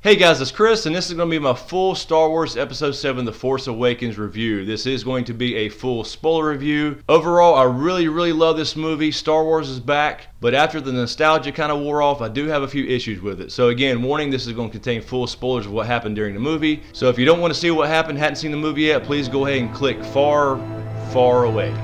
Hey guys, it's Chris, and this is going to be my full Star Wars Episode 7 The Force Awakens review. This is going to be a full spoiler review. Overall, I really love this movie. Star Wars is back, but after the nostalgia kind of wore off, I do have a few issues with it. So again, warning, this is going to contain full spoilers of what happened during the movie. So if you don't want to see what happened, hadn't seen the movie yet, please go ahead and click far away.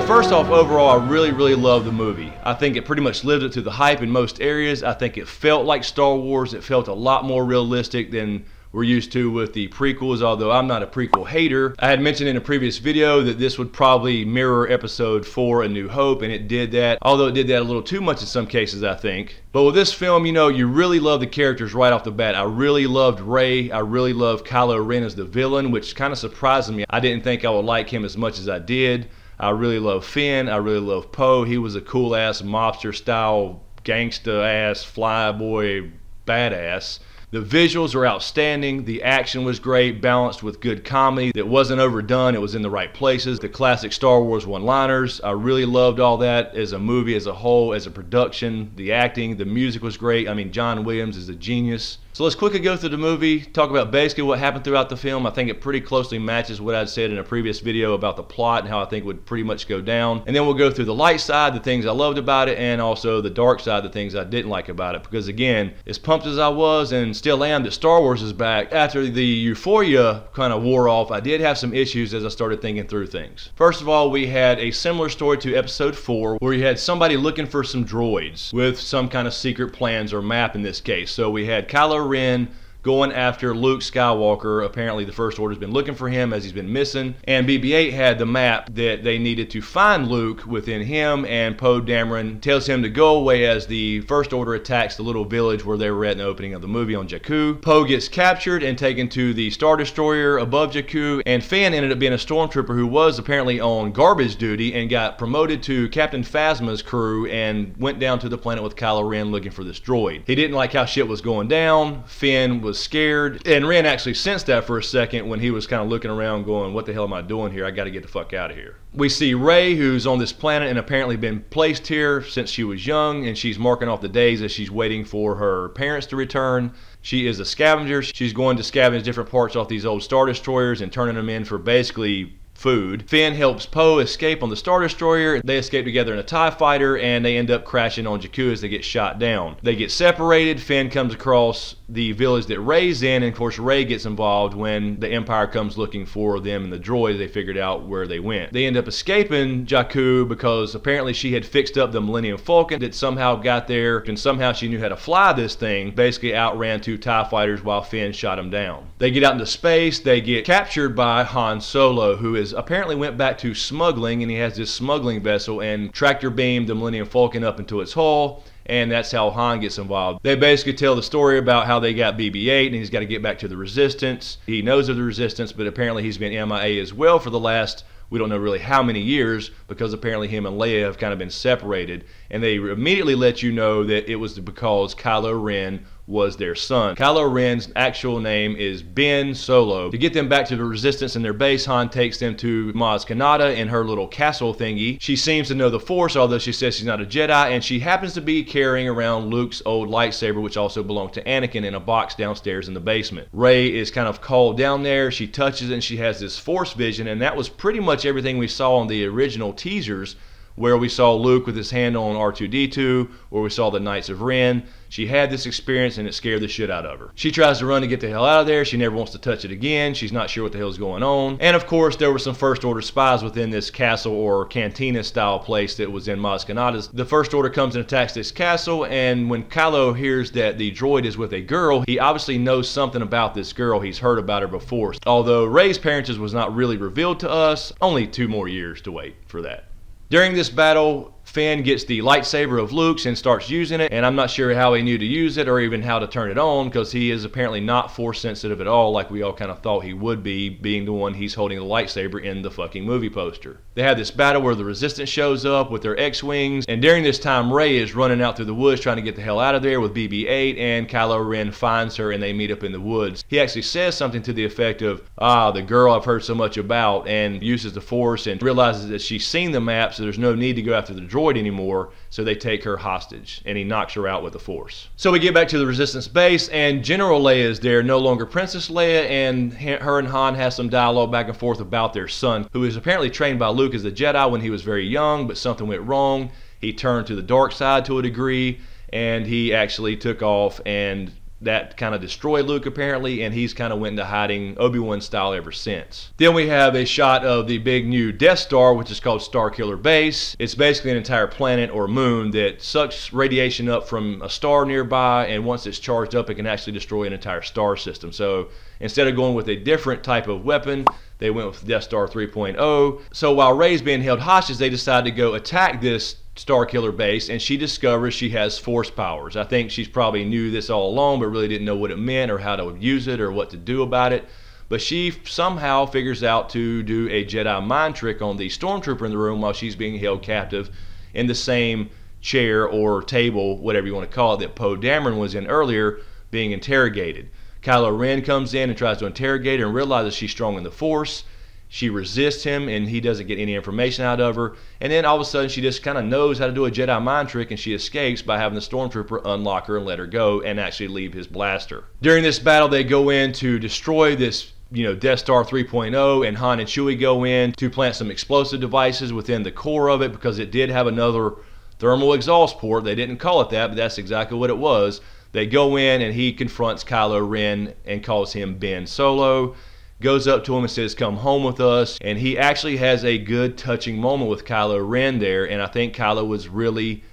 First off, overall, I really love the movie. I think it pretty much lived up to the hype in most areas. I think it felt like Star Wars. It felt a lot more realistic than we're used to with the prequels, although I'm not a prequel hater. I had mentioned in a previous video that this would probably mirror Episode 4, A New Hope, and it did that, although it did that a little too much in some cases, I think. But with this film, you know, you really love the characters right off the bat. I really loved Rey. I really loved Kylo Ren as the villain, which kind of surprised me. I didn't think I would like him as much as I did. I really love Finn. I really love Poe. He was a cool-ass mobster-style, gangsta-ass, flyboy badass. The visuals are outstanding. The action was great, balanced with good comedy. It wasn't overdone. It was in the right places. The classic Star Wars one-liners. I really loved all that as a movie, as a whole, as a production. The acting, the music was great. I mean, John Williams is a genius. So let's quickly go through the movie, talk about basically what happened throughout the film. I think it pretty closely matches what I'd said in a previous video about the plot and how I think it would pretty much go down. And then we'll go through the light side, the things I loved about it, and also the dark side, the things I didn't like about it. Because again, as pumped as I was and still am that Star Wars is back, after the euphoria kind of wore off, I did have some issues as I started thinking through things. First of all, we had a similar story to Episode 4, where you had somebody looking for some droids with some kind of secret plans or map in this case. So we had Kylo Ren going after Luke Skywalker. Apparently the First Order's been looking for him as he's been missing. And BB-8 had the map that they needed to find Luke within him, and Poe Dameron tells him to go away as the First Order attacks the little village where they were at in the opening of the movie on Jakku. Poe gets captured and taken to the Star Destroyer above Jakku, and Finn ended up being a stormtrooper who was apparently on garbage duty and got promoted to Captain Phasma's crew and went down to the planet with Kylo Ren looking for this droid. He didn't like how shit was going down. Finn was scared, and Ren actually sensed that for a second when he was kind of looking around going, what the hell am I doing here? I got to get the fuck out of here. We see Rey, who's on this planet and apparently been placed here since she was young, and she's marking off the days as she's waiting for her parents to return. She is a scavenger. She's going to scavenge different parts off these old Star Destroyers and turning them in for basically food. Finn helps Poe escape on the Star Destroyer. They escape together in a TIE fighter, and they end up crashing on Jakku as they get shot down. They get separated. Finn comes across the village that Rey's in, and of course Rey gets involved when the Empire comes looking for them and the droids. They figured out where they went. They end up escaping Jakku because apparently she had fixed up the Millennium Falcon that somehow got there, and somehow she knew how to fly this thing. Basically outran two TIE fighters while Finn shot them down. They get out into space. They get captured by Han Solo, who is apparently went back to smuggling, and he has this smuggling vessel and tractor beamed the Millennium Falcon up into its hull, and that's how Han gets involved. They basically tell the story about how they got BB-8 and he's got to get back to the Resistance. He knows of the Resistance, but apparently he's been MIA as well for the last, we don't know really how many years, because apparently him and Leia have kind of been separated, and they immediately let you know that it was because Kylo Ren was their son. Kylo Ren's actual name is Ben Solo. To get them back to the Resistance in their base, Han takes them to Maz Kanata in her little castle thingy. She seems to know the Force, although she says she's not a Jedi, and she happens to be carrying around Luke's old lightsaber, which also belonged to Anakin, in a box downstairs in the basement. Rey is kind of called down there. She touches it, and she has this Force vision, and that was pretty much everything we saw in the original teasers, where we saw Luke with his hand on R2-D2, where we saw the Knights of Ren. She had this experience and it scared the shit out of her. She tries to run to get the hell out of there. She never wants to touch it again. She's not sure what the hell's going on. And of course, there were some First Order spies within this castle or cantina style place that was in Maz Kanata's. The First Order comes and attacks this castle, and when Kylo hears that the droid is with a girl, he obviously knows something about this girl. He's heard about her before. Although Rey's parentage was not really revealed to us, only 2 more years to wait for that. During this battle, Finn gets the lightsaber of Luke's and starts using it, and I'm not sure how he knew to use it or even how to turn it on, because he is apparently not force sensitive at all, like we all kind of thought he would be, being the one he's holding the lightsaber in the fucking movie poster. They have this battle where the Resistance shows up with their X-Wings, and during this time Rey is running out through the woods trying to get the hell out of there with BB-8, and Kylo Ren finds her and they meet up in the woods. He actually says something to the effect of, the girl I've heard so much about, and uses the Force and realizes that she's seen the map, so there's no need to go after the droid anymore, so they take her hostage, and he knocks her out with the Force. So we get back to the Resistance base, and General Leia is there, no longer Princess Leia, and her and Han has some dialogue back and forth about their son, who is apparently trained by Luke as a Jedi when he was very young, but something went wrong. He turned to the dark side to a degree, and he actually took off, and that kind of destroyed Luke apparently, and he's kind of went into hiding Obi-Wan style ever since. Then we have a shot of the big new Death Star, which is called Starkiller Base. It's basically an entire planet or moon that sucks radiation up from a star nearby, and once it's charged up, it can actually destroy an entire star system. So instead of going with a different type of weapon, they went with Death Star 3.0. So while Rey's being held hostage, they decide to go attack this Starkiller Base, and she discovers she has Force powers. I think she's probably knew this all along, but really didn't know what it meant or how to use it or what to do about it. But she somehow figures out to do a Jedi mind trick on the stormtrooper in the room while she's being held captive in the same chair or table, whatever you want to call it, that Poe Dameron was in earlier, being interrogated. Kylo Ren comes in and tries to interrogate her and realizes she's strong in the Force. She resists him, and he doesn't get any information out of her. And then all of a sudden, she just kind of knows how to do a Jedi mind trick, and she escapes by having the stormtrooper unlock her and let her go and actually leave his blaster. During this battle, they go in to destroy this, Death Star 3.0, and Han and Chewie go in to plant some explosive devices within the core of it, because it did have another thermal exhaust port. They didn't call it that, but that's exactly what it was. They go in, and he confronts Kylo Ren and calls him Ben Solo. Goes up to him and says, "Come home with us." And he actually has a good touching moment with Kylo Ren there, and I think Kylo was really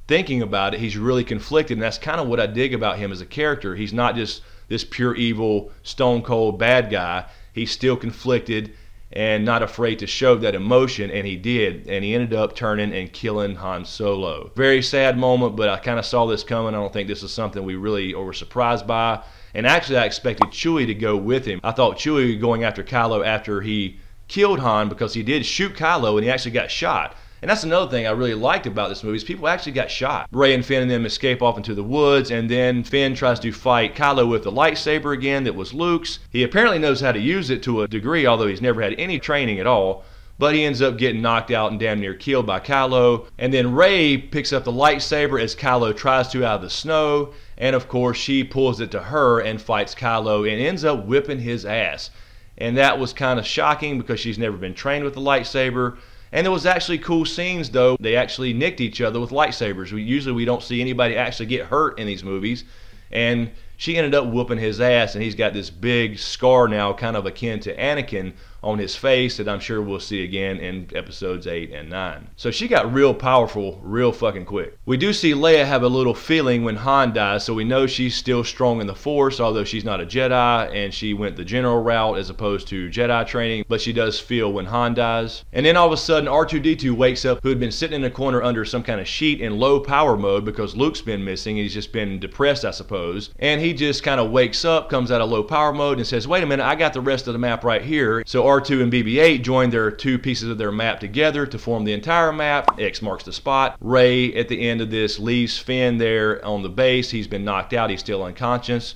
thinking about it. He's really conflicted, and that's kind of what I dig about him as a character. He's not just this pure evil, stone cold bad guy. He's still conflicted and not afraid to show that emotion, and he did, and he ended up turning and killing Han Solo. Very sad moment, but I kind of saw this coming. I don't think this is something we really were surprised by. And actually, I expected Chewie to go with him. I thought Chewie going after Kylo after he killed Han, because he did shoot Kylo and he actually got shot. And that's another thing I really liked about this movie, is people actually got shot. Rey and Finn and them escape off into the woods, and then Finn tries to fight Kylo with the lightsaber again that was Luke's. He apparently knows how to use it to a degree, although he's never had any training at all. But he ends up getting knocked out and damn near killed by Kylo. And then Rey picks up the lightsaber as Kylo tries to out of the snow. And of course, she pulls it to her and fights Kylo and ends up whipping his ass. And that was kind of shocking, because she's never been trained with the lightsaber. And there was actually cool scenes, though. They actually nicked each other with lightsabers. Usually we don't see anybody actually get hurt in these movies. And she ended up whooping his ass, and he's got this big scar now, kind of akin to Anakin, on his face that I'm sure we'll see again in episodes 8 and 9. So she got real powerful real fucking quick. We do see Leia have a little feeling when Han dies, so we know she's still strong in the Force, although she's not a Jedi, and she went the general route as opposed to Jedi training, but she does feel when Han dies. And then all of a sudden, R2-D2 wakes up, who had been sitting in a corner under some kind of sheet in low power mode because Luke's been missing. He's just been depressed, I suppose. And he just kind of wakes up, comes out of low power mode, and says, "Wait a minute, I got the rest of the map right here." So R2 and BB-8 join their two pieces of their map together to form the entire map. X marks the spot. Rey, at the end of this, leaves Finn there on the base. He's been knocked out. He's still unconscious.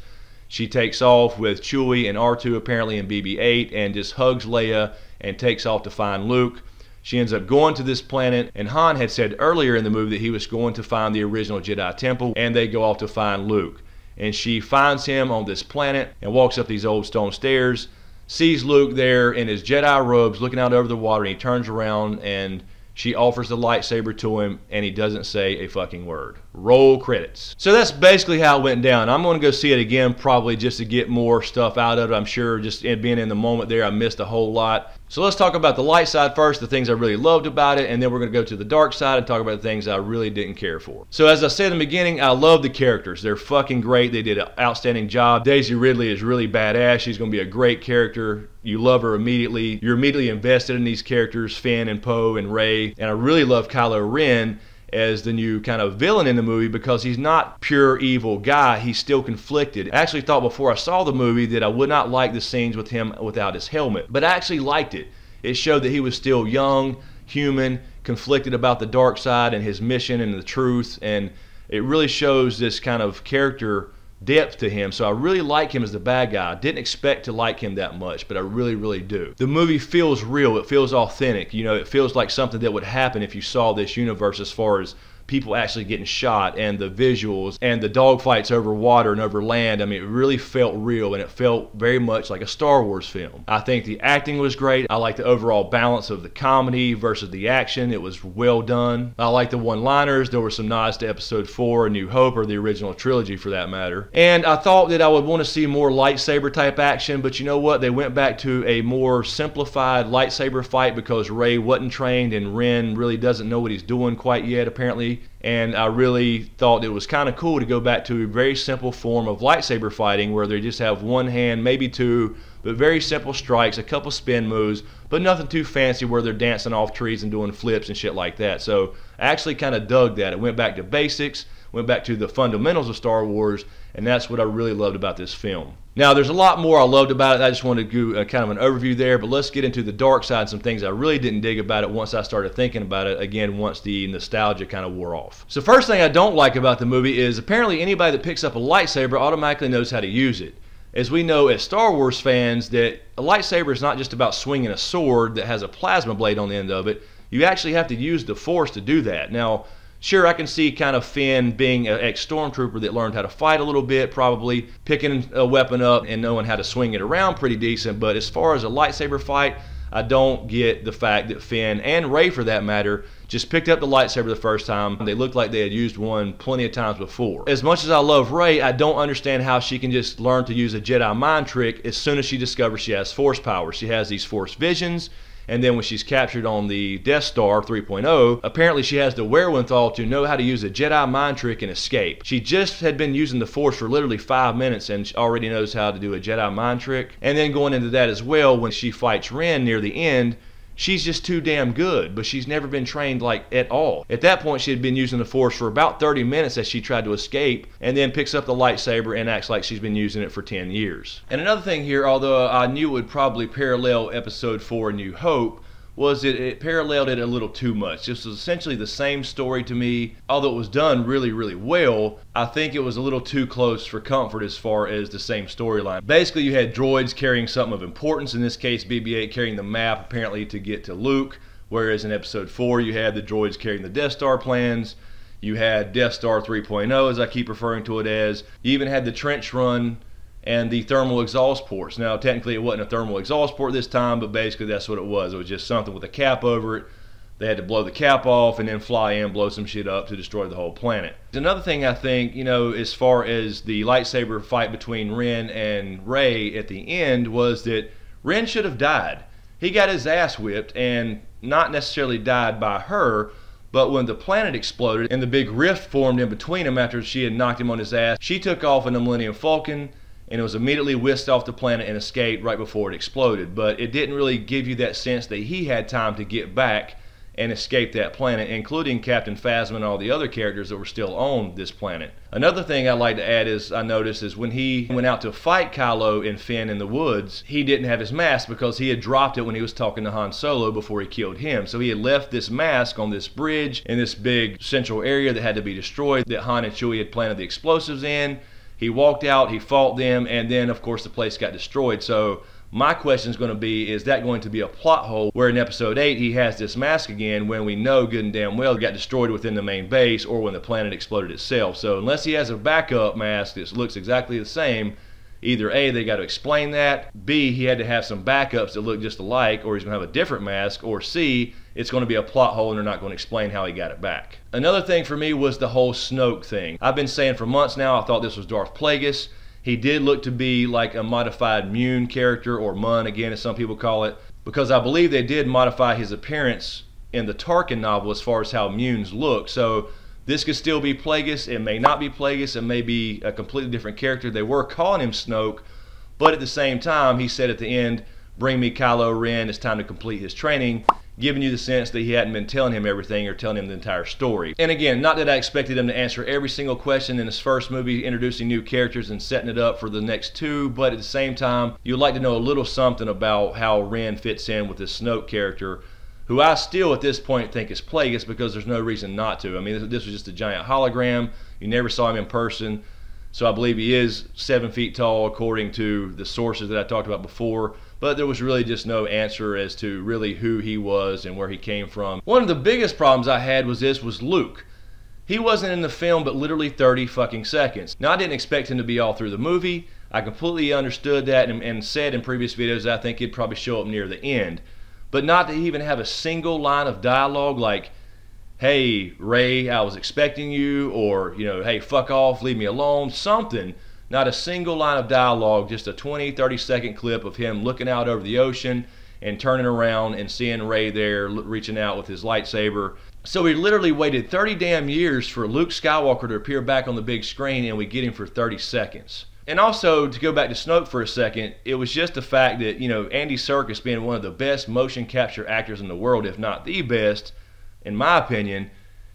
She takes off with Chewie and R2 apparently and BB-8, and just hugs Leia and takes off to find Luke. She ends up going to this planet, and Han had said earlier in the movie that he was going to find the original Jedi Temple, and they go off to find Luke. And she finds him on this planet and walks up these old stone stairs, sees Luke there in his Jedi robes looking out over the water, and he turns around and she offers the lightsaber to him, and he doesn't say a fucking word. Roll credits. So that's basically how it went down. I'm going to go see it again probably just to get more stuff out of it. I'm sure just being in the moment there, I missed a whole lot. So let's talk about the light side first, the things I really loved about it, and then we're going to go to the dark side and talk about the things I really didn't care for. So as I said in the beginning, I love the characters. They're fucking great. They did an outstanding job. Daisy Ridley is really badass. She's going to be a great character. You love her immediately. You're immediately invested in these characters, Finn and Poe and Rey. And I really love Kylo Ren. as the new kind of villain in the movie, because he's not pure evil guy. He's still conflicted. I actually thought before I saw the movie that I would not like the scenes with him without his helmet, but I actually liked it. It showed that he was still young, human, conflicted about the dark side and his mission and the truth, and it really shows this kind of character depth to him. So I really like him as the bad guy. I didn't expect to like him that much, but I really, really do. The movie feels real. It feels authentic. You know, it feels like something that would happen if you saw this universe, as far as people actually getting shot and the visuals and the dogfights over water and over land. I mean, it really felt real, and it felt very much like a Star Wars film. I think the acting was great. I like the overall balance of the comedy versus the action. It was well done. I like the one-liners. There were some nods to Episode 4, A New Hope, or the original trilogy for that matter. And I thought that I would want to see more lightsaber type action, but you know what? They went back to a more simplified lightsaber fight because Rey wasn't trained and Ren really doesn't know what he's doing quite yet, apparently. And I really thought it was kind of cool to go back to a very simple form of lightsaber fighting where they just have one hand, maybe two, but very simple strikes, a couple spin moves, but nothing too fancy where they're dancing off trees and doing flips and shit like that. So I actually kind of dug that. It went back to basics, went back to the fundamentals of Star Wars, and that's what I really loved about this film. Now, there's a lot more I loved about it. I just wanted to do kind of an overview there, but let's get into the dark side, some things I really didn't dig about it once I started thinking about it, again, once the nostalgia kind of wore off. So first thing I don't like about the movie is apparently anybody that picks up a lightsaber automatically knows how to use it. As we know as Star Wars fans, that a lightsaber is not just about swinging a sword that has a plasma blade on the end of it. You actually have to use the Force to do that. Now, sure, I can see kind of Finn being an ex-stormtrooper that learned how to fight a little bit, probably picking a weapon up and knowing how to swing it around pretty decent, but as far as a lightsaber fight, I don't get the fact that Finn, and Rey for that matter, just picked up the lightsaber the first time. They looked like they had used one plenty of times before. As much as I love Rey, I don't understand how she can just learn to use a Jedi mind trick as soon as she discovers she has Force power. She has these Force visions, and then when she's captured on the Death Star 3.0, apparently she has the wherewithal to know how to use a Jedi mind trick and escape. She just had been using the Force for literally 5 minutes and she already knows how to do a Jedi mind trick. And then going into that as well, when she fights Ren near the end, she's just too damn good, but she's never been trained like at all. At that point, she had been using the Force for about 30 minutes as she tried to escape, and then picks up the lightsaber and acts like she's been using it for 10 years. And another thing here, although I knew it would probably parallel Episode 4, A New Hope, was that it paralleled it a little too much. This was essentially the same story to me. Although it was done really, really well, I think it was a little too close for comfort as far as the same storyline. Basically, you had droids carrying something of importance, in this case BB-8 carrying the map apparently to get to Luke, whereas in Episode 4 you had the droids carrying the Death Star plans. You had Death Star 3.0, as I keep referring to it as. You even had the trench run and the thermal exhaust ports. Now, technically it wasn't a thermal exhaust port this time, but basically that's what it was. It was just something with a cap over it. They had to blow the cap off and then fly in, blow some shit up to destroy the whole planet. Another thing I think, you know, as far as the lightsaber fight between Ren and Rey at the end, was that Ren should have died. He got his ass whipped, and not necessarily died by her, but when the planet exploded and the big rift formed in between them after she had knocked him on his ass, she took off in the Millennium Falcon, and it was immediately whisked off the planet and escaped right before it exploded. But it didn't really give you that sense that he had time to get back and escape that planet, including Captain Phasma and all the other characters that were still on this planet. Another thing I'd like to add is, I noticed, is when he went out to fight Kylo and Finn in the woods, he didn't have his mask because he had dropped it when he was talking to Han Solo before he killed him. So he had left this mask on this bridge in this big central area that had to be destroyed, that Han and Chewie had planted the explosives in. He walked out, he fought them, and then of course the place got destroyed. So my question is going to be, is that going to be a plot hole where in Episode 8 he has this mask again when we know good and damn well it got destroyed within the main base or when the planet exploded itself? So unless he has a backup mask that looks exactly the same, either A, they got to explain that, B, he had to have some backups that look just alike, or he's going to have a different mask, or C, it's going to be a plot hole and they're not going to explain how he got it back. Another thing for me was the whole Snoke thing. I've been saying for months now I thought this was Darth Plagueis. He did look to be like a modified Mune character, or Mun again as some people call it, because I believe they did modify his appearance in the Tarkin novel as far as how Munes look. So this could still be Plagueis, it may not be Plagueis, it may be a completely different character. They were calling him Snoke, but at the same time he said at the end, bring me Kylo Ren, it's time to complete his training. giving you the sense that he hadn't been telling him everything or telling him the entire story. And again, not that I expected him to answer every single question in his first movie, introducing new characters and setting it up for the next two, but at the same time, you'd like to know a little something about how Ren fits in with this Snoke character, who I still at this point think is Plagueis, because there's no reason not to. I mean, this was just a giant hologram. You never saw him in person. So I believe he is 7 feet tall according to the sources that I talked about before, but there was really just no answer as to really who he was and where he came from. One of the biggest problems I had was Luke. He wasn't in the film but literally 30 fucking seconds. Now I didn't expect him to be all through the movie. I completely understood that and said in previous videos that I think he'd probably show up near the end. But not to even have a single line of dialogue like, hey, Rey, I was expecting you, or, you know, hey, fuck off, leave me alone, something. Not a single line of dialogue, just a 20-30 second clip of him looking out over the ocean and turning around and seeing Rey there reaching out with his lightsaber. So we literally waited 30 damn years for Luke Skywalker to appear back on the big screen, and we get him for 30 seconds. And also, to go back to Snoke for a second, it was just the fact that, you know, Andy Serkis being one of the best motion capture actors in the world, if not the best, in my opinion,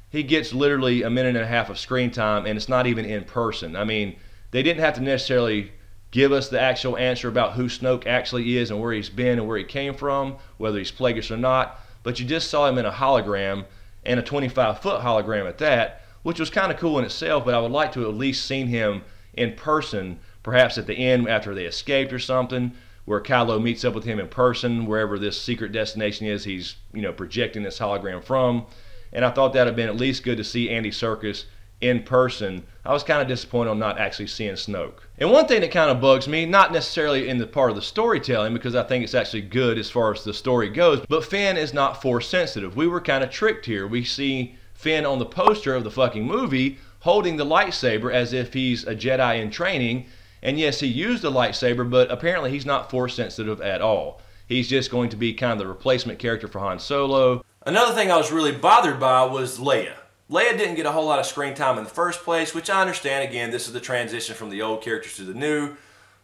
he gets literally a minute and a half of screen time, and it's not even in person. I mean, they didn't have to necessarily give us the actual answer about who Snoke actually is and where he's been and where he came from, whether he's Plagueis or not, but you just saw him in a hologram, and a 25-foot hologram at that, which was kind of cool in itself, but I would like to have at least seen him in person, perhaps at the end after they escaped or something, where Kylo meets up with him in person, wherever this secret destination is he's, you know, projecting this hologram from. And I thought that would have been at least good to see Andy Serkis in person. I was kind of disappointed on not actually seeing Snoke. And one thing that kind of bugs me, not necessarily in the part of the storytelling, because I think it's actually good as far as the story goes, but Finn is not force sensitive. We were kind of tricked here. We see Finn on the poster of the fucking movie holding the lightsaber as if he's a Jedi in training. And yes, he used a lightsaber, but apparently he's not force sensitive at all. He's just going to be kind of the replacement character for Han Solo. Another thing I was really bothered by was Leia. Leia didn't get a whole lot of screen time in the first place, which I understand. Again, this is the transition from the old characters to the new.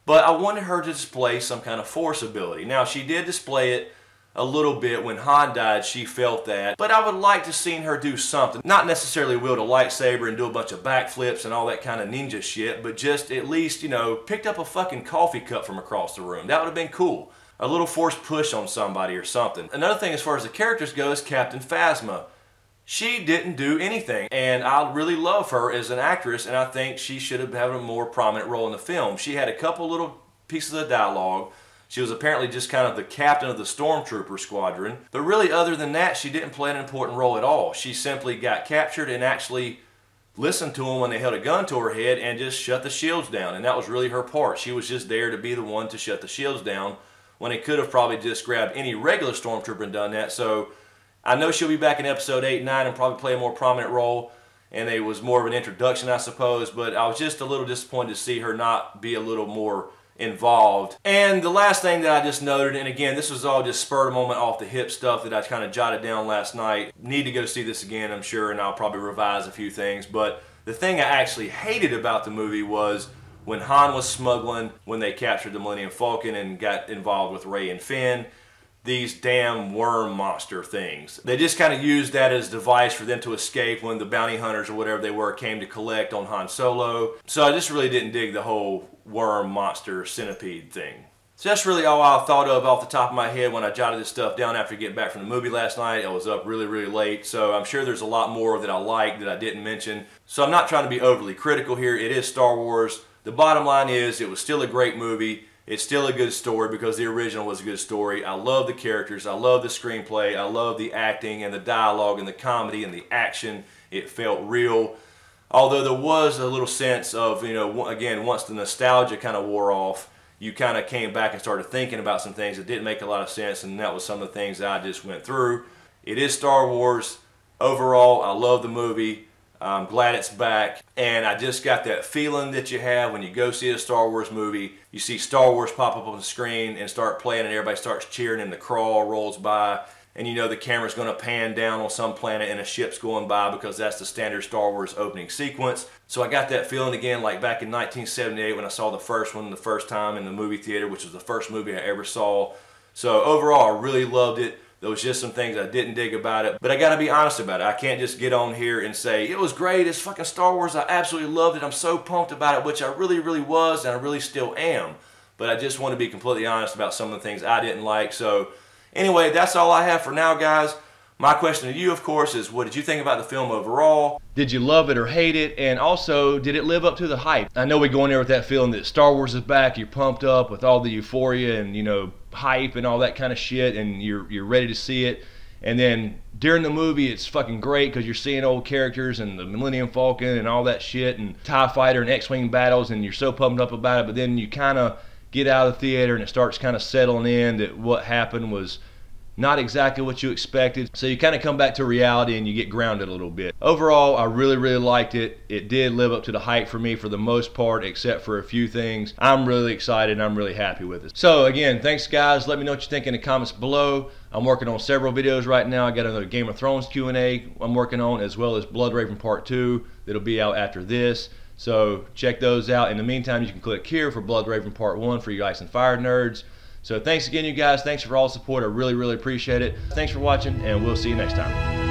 But I wanted her to display some kind of force ability. Now, she did display it a little bit when Han died. She felt that. But I would like to see her do something. Not necessarily wield a lightsaber and do a bunch of backflips and all that kind of ninja shit, but just at least, you know, picked up a fucking coffee cup from across the room. That would have been cool. A little force push on somebody or something. Another thing as far as the characters go is Captain Phasma. She didn't do anything, and I really love her as an actress, and I think she should have had a more prominent role in the film. She had a couple little pieces of dialogue. She was apparently just kind of the captain of the stormtrooper squadron. But really, other than that, she didn't play an important role at all. She simply got captured and actually listened to them when they held a gun to her head and just shut the shields down. And that was really her part. She was just there to be the one to shut the shields down when they could have probably just grabbed any regular stormtrooper and done that. So I know she'll be back in episode 8 and 9 and probably play a more prominent role. And it was more of an introduction, I suppose. But I was just a little disappointed to see her not be a little more involved. And the last thing that I just noted, and again, this was all just spur of the moment off the hip stuff that I kind of jotted down last night. Need to go see this again, I'm sure, and I'll probably revise a few things. But the thing I actually hated about the movie was when Han was smuggling, when they captured the Millennium Falcon and got involved with Rey and Finn, these damn worm monster things. They just kind of used that as a device for them to escape when the bounty hunters or whatever they were came to collect on Han Solo. So I just really didn't dig the whole worm monster centipede thing. So that's really all I thought of off the top of my head when I jotted this stuff down after getting back from the movie last night. I was up really, really late, so I'm sure there's a lot more that I like that I didn't mention. So I'm not trying to be overly critical here. It is Star Wars. The bottom line is it was still a great movie. It's still a good story because the original was a good story. I love the characters. I love the screenplay. I love the acting and the dialogue and the comedy and the action. It felt real. Although there was a little sense of, you know, again, once the nostalgia kind of wore off, you kind of came back and started thinking about some things that didn't make a lot of sense, and that was some of the things that I just went through. It is Star Wars. Overall, I love the movie. I'm glad it's back, and I just got that feeling that you have when you go see a Star Wars movie. You see Star Wars pop up on the screen and start playing, and everybody starts cheering, and the crawl rolls by, and you know the camera's going to pan down on some planet and a ship's going by because that's the standard Star Wars opening sequence. So I got that feeling again like back in 1978 when I saw the first one the first time in the movie theater, which was the first movie I ever saw. So overall, I really loved it. There was just some things I didn't dig about it, but I gotta be honest about it. I can't just get on here and say, it was great, it's fucking Star Wars, I absolutely loved it, I'm so pumped about it, which I really, really was, and I really still am. But I just want to be completely honest about some of the things I didn't like. So anyway, that's all I have for now, guys. My question to you, of course, is what did you think about the film overall? Did you love it or hate it? And also, did it live up to the hype? I know we go in there with that feeling that Star Wars is back, you're pumped up with all the euphoria and, you know, hype and all that kind of shit, and you're ready to see it. And then during the movie, it's fucking great because you're seeing old characters and the Millennium Falcon and all that shit and TIE Fighter and X-Wing battles, and you're so pumped up about it, but then you kind of get out of the theater and it starts kind of settling in that what happened was not exactly what you expected. So you kind of come back to reality and you get grounded a little bit. Overall, I really, really liked it. It did live up to the hype for me for the most part, except for a few things. I'm really excited and I'm really happy with it. So again, thanks guys. Let me know what you think in the comments below. I'm working on several videos right now. I got another Game of Thrones Q&A I'm working on, as well as Bloodraven Part 2 that'll be out after this. So check those out. In the meantime, you can click here for Bloodraven Part 1 for you Ice and Fire nerds. So thanks again, you guys. Thanks for all the support. I really, really appreciate it. Thanks for watching, and we'll see you next time.